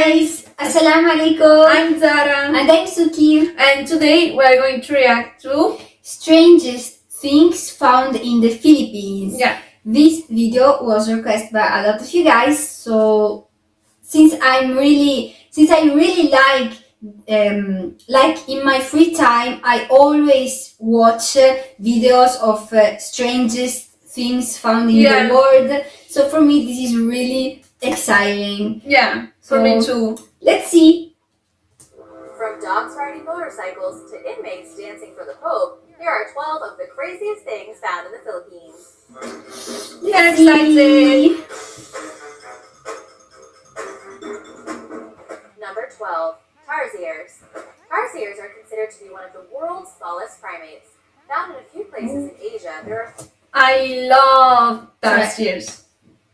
guys, Assalamu alaikum. I'm Zara. And I'm Suki. And today we are going to react to Strangest things found in the Philippines. Yeah. This video was requested by a lot of you guys. So since I really like in my free time, I always watch videos of strangest things found in the world. So for me, this is really exciting. Yeah, for me too. Let's see. From dogs riding motorcycles to inmates dancing for the Pope, here are 12 of the craziest things found in the Philippines. Let's see. Number 12. Tarsiers. Tarsiers are considered to be one of the world's smallest primates. Found in a few places in Asia, there are I love tarsiers.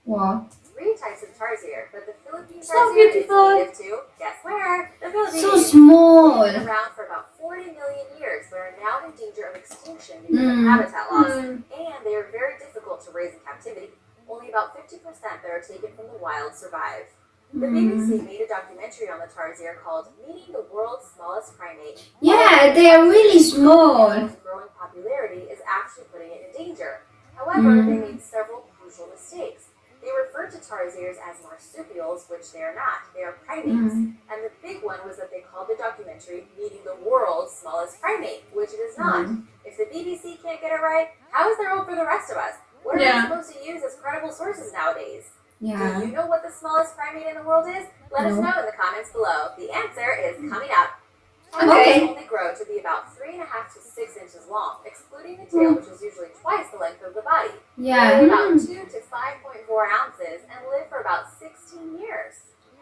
Wow. 3 types of tarsier, but the Philippine So tarsier beautiful. is native to, guess where? The Philippines. So small. They've been around for about 40 million years, but are now in danger of extinction because of habitat loss, and they are very difficult to raise in captivity. Only about 50% that are taken from the wild survive. The BBC made a documentary on the tarsier called Meeting the World's Smallest Primate. Yeah, they are really small. Growing popularity is actually putting it in danger. However, they made several crucial mistakes. They referred to tarsiers as marsupials, which they are not. They are primates. And the big one was that they called the documentary Meeting the World's Smallest Primate, which it is not. If the BBC can't get it right, how is there hope for the rest of us? What are we supposed to use as credible sources nowadays? Yeah. Do you know what the smallest primate in the world is? Let us know in the comments below. The answer is coming up. Okay. Tarsiers only grow to be about 3.5 to 6 inches long, excluding the tail, which is usually twice the length of the body. They Yeah. weigh about 2 to 5.4 ounces and live for about 16 years.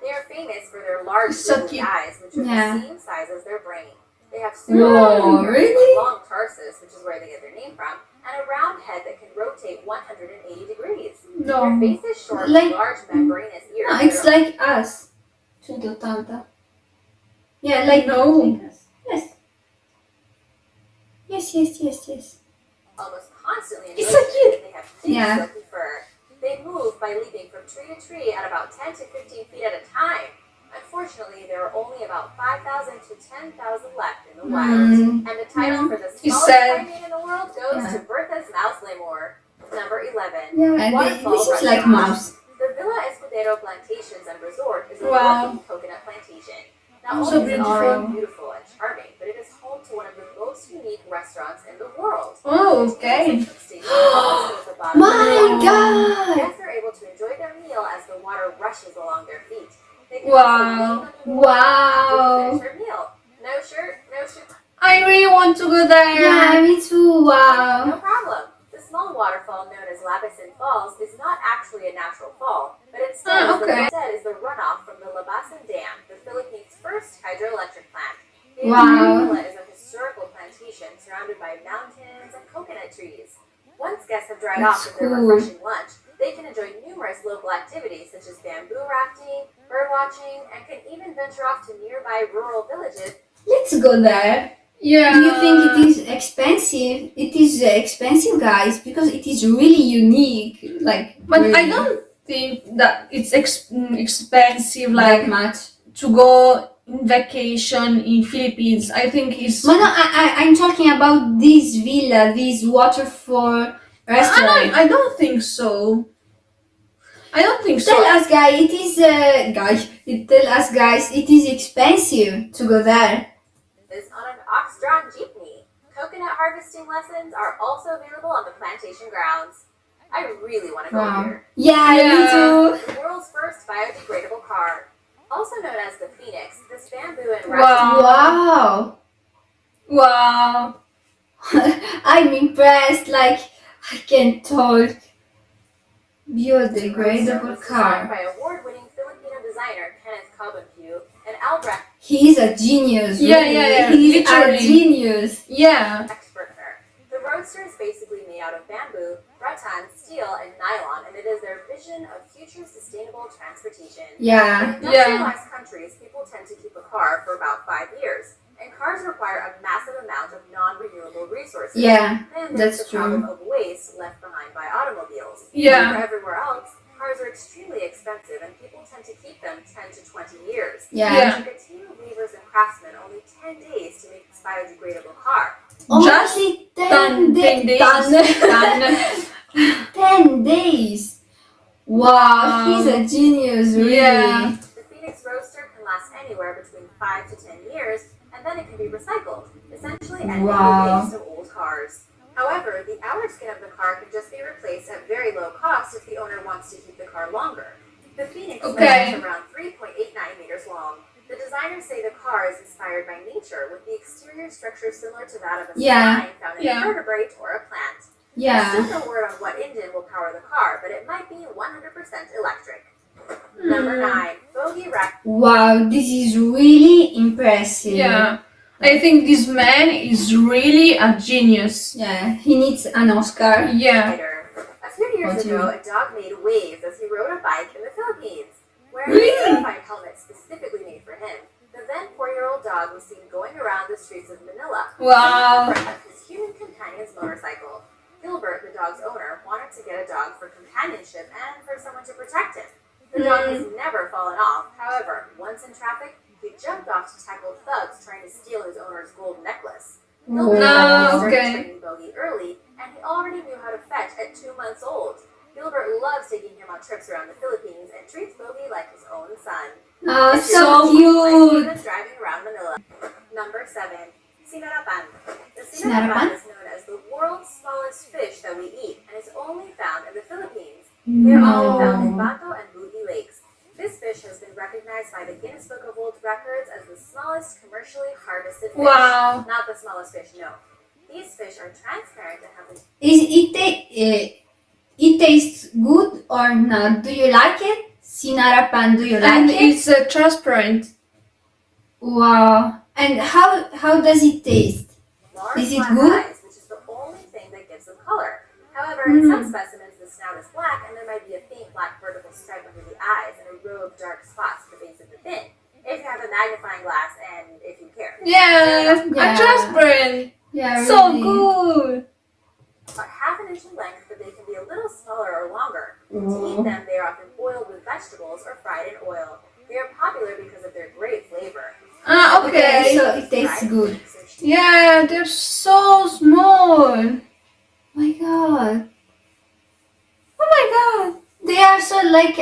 They are famous for their large So googly cute. eyes, which are Yeah. the same size as their brain. They have Whoa, really? long tarsus, which is where they get their name from, and a round head that can rotate 180 degrees. Their No. face is short Like- with large membranous ears. No, it's like us. Tudo tanta. Yeah, like No. us. Yes. almost constantly in It's so motion, cute. and they have thick Yeah. silky fur. They move by leaping from tree to tree at about 10 to 15 feet at a time. Unfortunately, there are only about 5,000 to 10,000 left in the wild. And the title for the smallest sad. primate in the world goes to Bertha's mouse lemur. Number 11. Yeah, Waterfall this is like restaurant. mouse. The Villa Escudero Plantations and Resort is a Wow. working coconut plantation. Not So only is it beautiful. beautiful and charming, but it is home to one of the most unique restaurants in the world. Oh, okay. My God! Guests are able to enjoy their meal as the water rushes along their feet. They can Wow. also lean under the water Wow. to finish their meal. No shirt, no shoes. I really want to go there. Yeah, me too. Wow. No problem. The small waterfall known as Lapis Falls is not actually a natural fall, but instead, is the runoff from the Labasan Dam, the Philippines' first hydroelectric plant. The Wow. villa is a historical plantation surrounded by mountains and coconut trees. Once guests have dried That's off with their cool. refreshing lunch, they can enjoy numerous local activities such as bamboo rafting, bird watching, and can even venture off to nearby rural villages. Let's go there. Yeah. Do you think it is expensive? It is expensive, guys, because it is really unique. Like, But really, I don't think that it's expensive like like much. to go in vacation in Philippines. I think it's But no, I'm talking about this villa, this waterfall restaurant. I don't think so. I don't think so. Tell us, guys, it is it is expensive to go there. Is on an ox-drawn jeepney. Coconut harvesting lessons are also available on the plantation grounds. I really want to go here. Yeah, me too. The world's first biodegradable car. Also known as the Phoenix, this bamboo and Wow. Wow. Wow. I'm impressed. Like, I can talk. Biodegradable designed car. by award-winning Filipino designer Kenneth Cobenpue and Albrecht He is a genius. Yeah, really. yeah, yeah, He's literally. a genius. Yeah. Expertner. The Roadster is basically made out of bamboo, rattan, steel, and nylon, and it is their vision of future sustainable transportation. Yeah. In industrialized countries, people tend to keep a car for about 5 years, and cars require a massive amount of non-renewable resources. Yeah, Then there's that's the problem of waste left behind by automobiles. Yeah. For everywhere else, cars are extremely expensive, and people tend to keep them 10 to 20 years. Yeah. Yeah. It took a team of weavers and craftsmen only 10 days to make this biodegradable car. Just Only 10 days. 10 days. Wow, he's a genius, really. Yeah. The Phoenix Roadster can last anywhere between 5 to 10 years, and then it can be recycled, essentially ending the waste of old cars. However, the outer skin of the car can just be replaced at very low cost if the owner wants to keep the car longer. The Phoenix is around 3.89 meters long. The designers say the car is inspired by nature, with the exterior structure similar to that of a spine found in a vertebrate or a plant. There's still no word on what engine will power the car, but it might be 100% electric. Number 9, Bogey Rack. Wow, this is really impressive. Yeah. I think this man is really a genius. Yeah, he needs an Oscar. Yeah. A few years ago, a dog made waves as he rode a bike in the Philippines. Wearing a certified helmet specifically made for him, the then 4-year-old dog was seen going around the streets of Manila. Wow. In front of his human companion's motorcycle. Gilbert, the dog's owner, wanted to get a dog for companionship and for someone to protect him. The dog has never fallen off. However, once in traffic, he jumped off to tackle thugs trying to steal his owner's gold necklace. Gilbert started training Bogey early, and he already knew how to fetch at 2 months old. Gilbert loves taking him on trips around the Philippines and treats Bogey like his own son. Oh, so cute. Driving around Manila. Number 7, Sinarapan. The Sinarapan is known as the world's smallest fish that we eat, and is only found in the Philippines. They are often found in Bato and Buhi lakes. This fish has been recognized by the Guinness Book of World Records as the smallest commercially harvested fish. Wow. Not the smallest fish, no. These fish are transparent and have It tastes good or not? Do you like it? Sinarapan, do you like And it? it's transparent. Wow. And how does it taste? large Is it black good? eyes, which is the only thing that gives them color. However, in some specimens, the snout is black, and there might be a faint black vertical stripe under the eyes and a row of dark spots at the base of the fin. If you have a magnifying glass and if you care. Yeah. Yeah. Transparent. Yeah, So really. good. Are half an inch in length, but they can be a little smaller or longer. To eat them, they are often boiled with vegetables or fried in oil. They are popular because of their great flavor. Okay. So it tastes good. Yeah, they're so small. My God. Oh my god. They are so like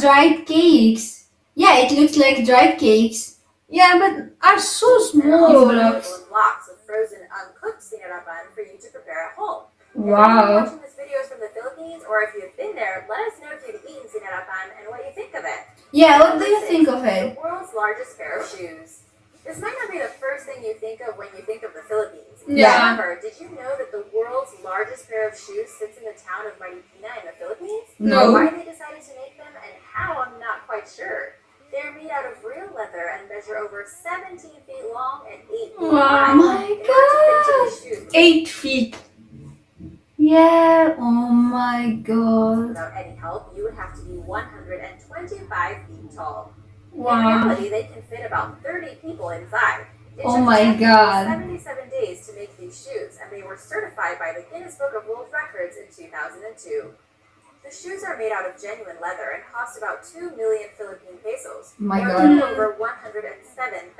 dried cakes. Yeah, it looks like dried cakes. Yeah, but are so There are also small. available blocks of frozen uncooked sinarapan for you to prepare at home. If you're Wow. watching this video is from the Philippines, or if you've been there, let us know if you've eaten sinarapan and what you think of it. Yeah, what do you think of it? The world's largest pair of shoes. This might not be the first thing you think of when you think of the Philippines. Yeah. However, did you know that the world's largest pair of shoes sits in the town of Marikina in the Philippines? No. Why they decided to make them and how, I'm not quite sure. They're made out of real leather and measure over 17 feet long and 8 feet Wow. wide. My In order to fit into these shoes 8 feet. Yeah, oh my God. without any help, you would have to be 125 feet tall. In Wow. reality, they can fit about 30 people inside. It Oh took my them God. 77 days to make these shoes, and they were certified by the Guinness Book of World Records in 2002. The shoes are made out of genuine leather and cost about 2 million Philippine pesos, My or God. over $107,000.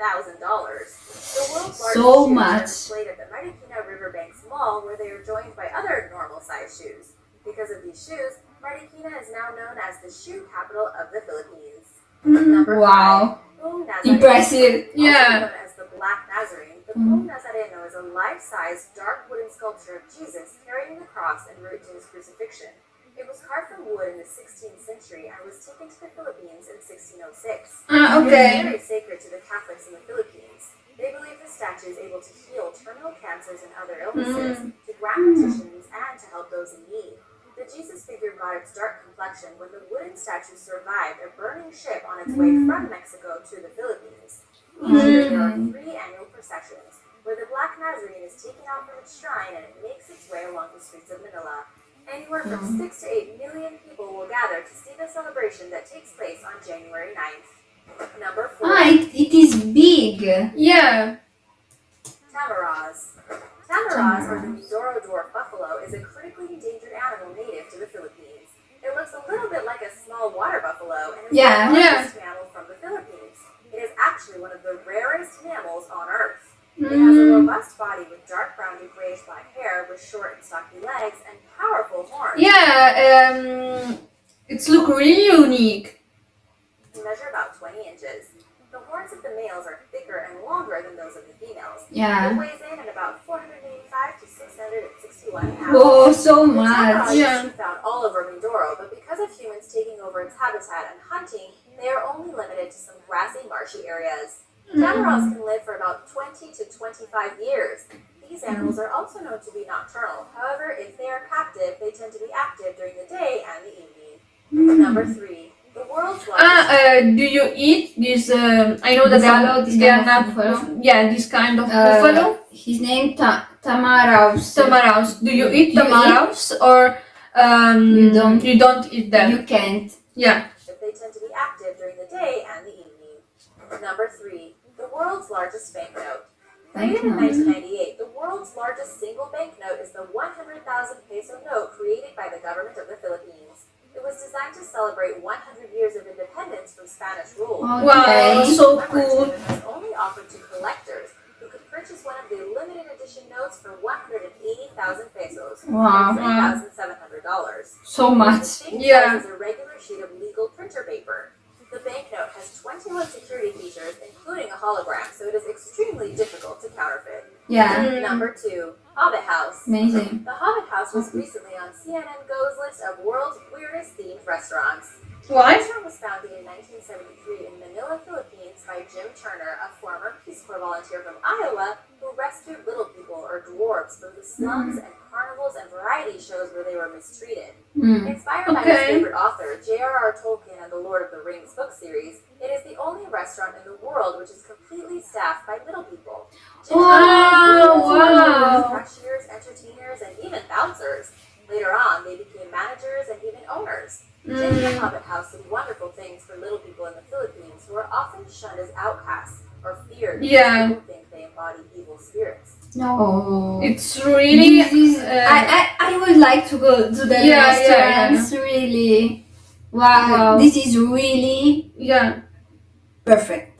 The world's largest So shoes much. are displayed at the Marikina Riverbanks Mall, where they are joined by other normal-sized shoes. Because of these shoes, Marikina is now known as the shoe capital of the Philippines. Number Wow. 5, Buong Nazareno. Impressive. Yeah. Also known as the Black Nazarene, the Buong Nazareno is a life-size dark wooden sculpture of Jesus carrying the cross en route to his crucifixion. It was carved from wood in the 16th century and was taken to the Philippines in 1606. It Okay. is very sacred to the Catholics in the Philippines. They believe the statue is able to heal terminal cancers and other illnesses, to grant petitions, and to help those in need. The Jesus figure got its dark complexion when the wooden statue survived a burning ship on its way from Mexico to the Philippines. Each year there are 3 annual processions, where the Black Nazarene is taken out from its shrine and it makes its way along the streets of Manila. Anywhere from 6 to 8 million people will gather to see the celebration that takes place on January 9th. Number 4. It is big. Yeah. Tamaras. Tamaras, or the Mindoro dwarf buffalo, is a critically endangered animal native to the Philippines. It looks a little bit like a small buffalo, and is Yeah. the largest mammal from the Philippines. It is actually one of the rarest mammals on Earth. It has a robust body with dark brown to grayish black hair, with short and stocky legs, and powerful horns. Yeah, it's look really unique. They measure about 20 inches. The horns of the males are thicker and longer than those of the females. It Yeah. weighs in at about 485 to 661 pounds. Whoa, so The much. tapir Yeah. used to be found all over Mindoro, but because of humans taking over its habitat and hunting, they are only limited to some grassy, marshy areas. Tapirs can live for about 20 to 25 years. These animals are also known to be nocturnal. However, if they are captive, they tend to be active during the day and the evening. Number 3. The world's largest... Do you eat this? I know that Buffalo, this they are kind of not. buffalo? Yeah, this kind of buffalo. His name Tamaraus. Tamaraus. Do you eat You tamaraus or You don't. You don't eat them. You can't. Yeah. They tend to be active during the day and the evening. Number 3. The world's largest banknote. Created in 1998, the world's largest single banknote is the 100,000 peso note created by the government of the Philippines. It was designed to celebrate 100 years of independence from Spanish rule. Wow, Okay. so However, cool. it was only offered to collectors who could purchase one of the limited edition notes for 180,000 pesos, Wow. or $3,700. So It's much. the same Yeah. size as a regular sheet of legal printer paper. The banknote has 21 security features, including a hologram, so it is extremely difficult to counterfeit. Yeah. Number 2. Hobbit House. Amazing. The Hobbit House was recently on CNN Go's list of world's weirdest themed restaurants. The Why? restaurant was founded in 1973 in Manila, Philippines by Jim Turner, a former Peace Corps volunteer from Iowa who rescued little people or dwarves from the slums and carnivals and variety shows where they were mistreated. Inspired by his Okay. favorite author, J.R.R. Tolkien and the Lord of the Rings book series, it is the only restaurant in the world which is completely staffed by little people. Jim Wow. cashiers, entertainers, and even bouncers. Later on, they became managers and even owners. Jim and Hobbit House did wonderful things for little people in the Philippines who are often shunned as outcasts or feared because Yeah. people think they embody evil spirits. No. It's really. This is, I would like to go to the Yeah, restaurants, really. Wow. Wow. This is really Yeah. perfect.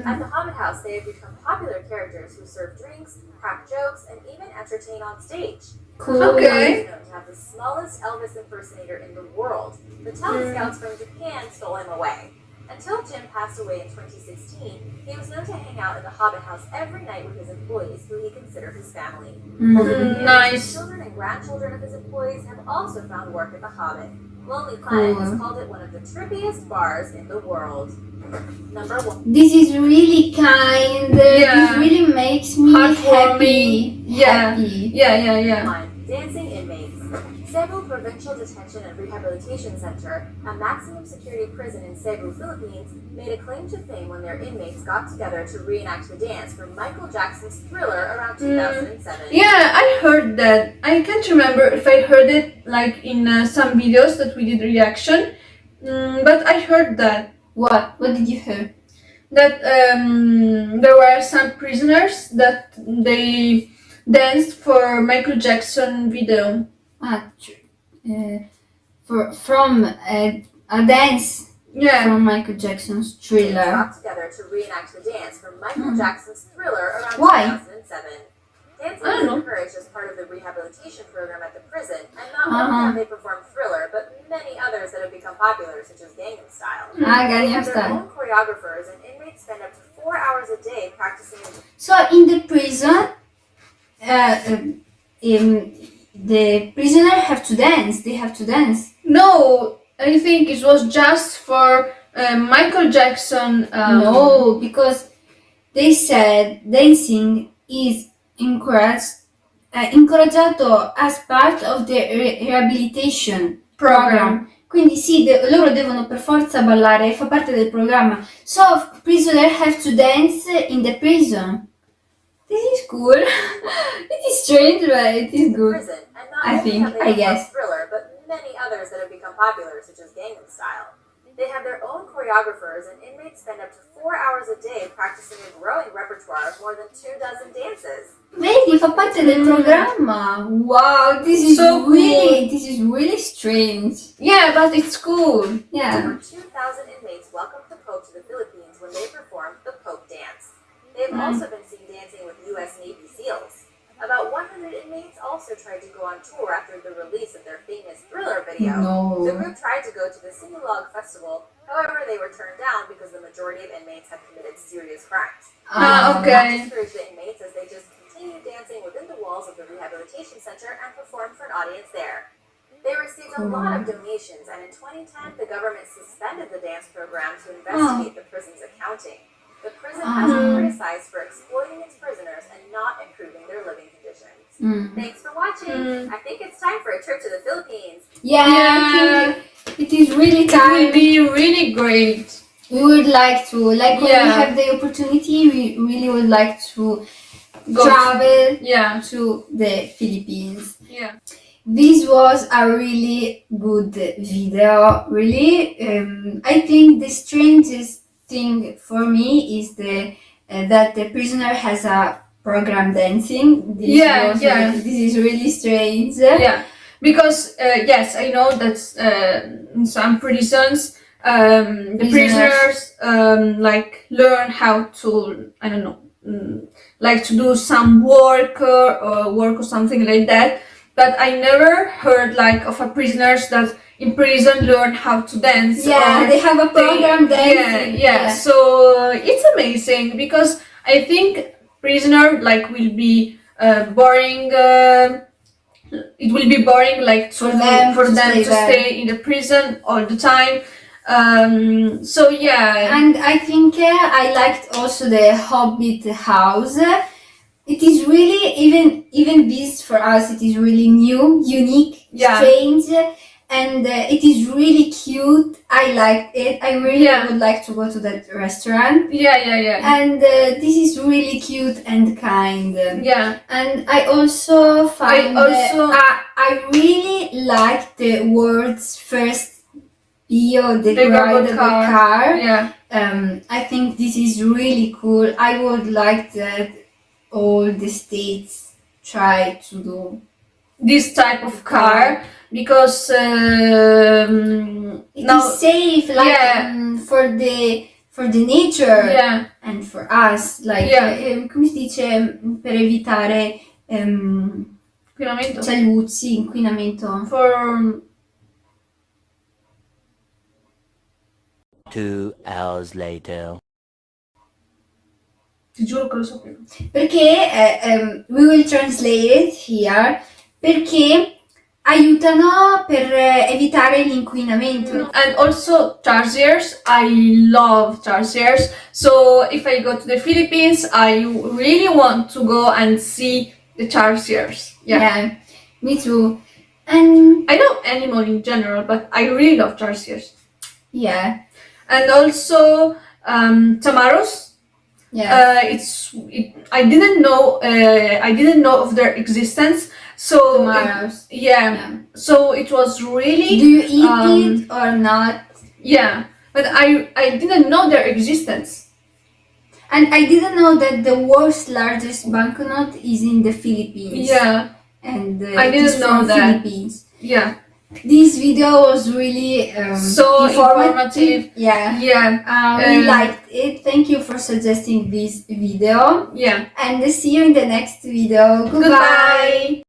At the Hobbit House, they have become popular characters who serve drinks, crack jokes, and even entertain on stage. Cool. Okay. He is known to have the smallest Elvis impersonator in the world. The talent scouts from Japan stole him away. Until Jim passed away in 2016, he was known to hang out at the Hobbit House every night with his employees, who he considered his family. Over the years, Nice. the children and grandchildren of his employees have also found work at the Hobbit. Lonely Planet has called it one of the trippiest bars in the world. Number 1. This is really kind. Yeah. This really makes me happy. Yeah. Happy. Yeah. Dancing Inmates. Cebu Provincial Detention and Rehabilitation Center, a maximum security prison in Cebu, Philippines, made a claim to fame when their inmates got together to reenact the dance from Michael Jackson's Thriller around 2007. Yeah, I heard that. I can't remember if I heard it like in some videos that we did reaction, but I heard that What? What did you hear? there were some prisoners that they danced for Michael Jackson video. From a dance Yeah. from Michael Jackson's They Thriller. got together to reenact the dance from Michael Jackson's Thriller around Why? 2007. Dancing I don't is know. encouraged as part of the rehabilitation program at the prison, and not only have they performed Thriller, but many others that have become popular, such as Gangnam Style. They Gangnam have their Style. own choreographers, and inmates spend up to 4 hours a day practicing. So in the prison, the prisoner have to dance. They have to dance. No, I think it was just for Michael Jackson. No, because they said dancing is incoraggiato as part of the rehabilitation program. Quindi sì, loro devono per forza ballare, fa parte del programma. So prisoners have to dance in the prison. This is cool. It is strange, but it is good. Prison, and not I only think, have they I performed guess. Thriller, but many others that have become popular, such as Gangnam Style. They have their own choreographers, and inmates spend up to 4 hours a day practicing a growing repertoire of more than 24 dances. Vedi, fa parte del programma. Wow, this is So really strange. Yeah, but it's cool. Yeah. Over 2,000 inmates welcomed the Pope to the Philippines when they performed the Pope Dance. They have also been seen dancing with U.S. Navy SEALs. About 100 inmates also tried to go on tour after the release of their famous Thriller video. No. The group tried to go to the Sinulog Festival, however they were turned down because the majority of inmates had committed serious crimes. Okay. Discouraged the inmates as they just continued dancing within the walls of the rehabilitation center and performed for an audience there. They received a lot of donations, and in 2010, the government suspended the dance program to investigate the prison's accounting. The prison has been criticized for exploiting its prisoners and not improving their living conditions. Thanks for watching. I think it's time for a trip to the Philippines. Yeah, I think it is really It time. will be really great. We would like to, like when we Yeah. have the opportunity, we really would like to Go travel Yeah. to the Philippines. Yeah. This was a really good video. Really, I think the strangest thing for me is that the prisoner has a program dancing. This is really strange. Yeah. Because yes, I know that in some prisons, the prisoners like learn how to, I don't know, like to do some work or something like that. But I never heard like of a prisoners that in prison learn how to dance. Yeah, or they have a program dancing. Yeah. So it's amazing because I think prisoner like will be boring. It will be boring like For them to stay there. stay in the prison all the time. So yeah. And I think I liked also the Hobbit House. It is really even this for us. It is really new, unique, strange, and it is really cute. I liked it. I really would like to go to that restaurant. Yeah. And this is really cute and kind. Yeah. And I also find I really like the words first biodegradable car. Yeah. I think this is really cool. I would like that all the states try to do this type of car because it is safe, like for the nature and for us, like come si dice, per evitare inquinamento. Saluzzi, inquinamento. For 2 hours later. ti giuro che lo sapevo. Perché we will translate it here, perché aiutano per evitare l'inquinamento. And also tarsiers, I love tarsiers. So if I go to the Philippines, I really want to go and see the tarsiers. Yeah. Me too. And I love animal in general, but I really love tarsiers. Yeah. And also tamaros. Yeah. I didn't know of their existence. So Tomatoes. So it was really. Do you eat it or not? Yeah, but I didn't know their existence. And I didn't know that the world's largest banknote is in the Philippines. Yeah. And I didn't know that. Philippines. Yeah. This video was really so informative. Yeah. We liked it. Thank you for suggesting this video. Yeah. And see you in the next video. Goodbye.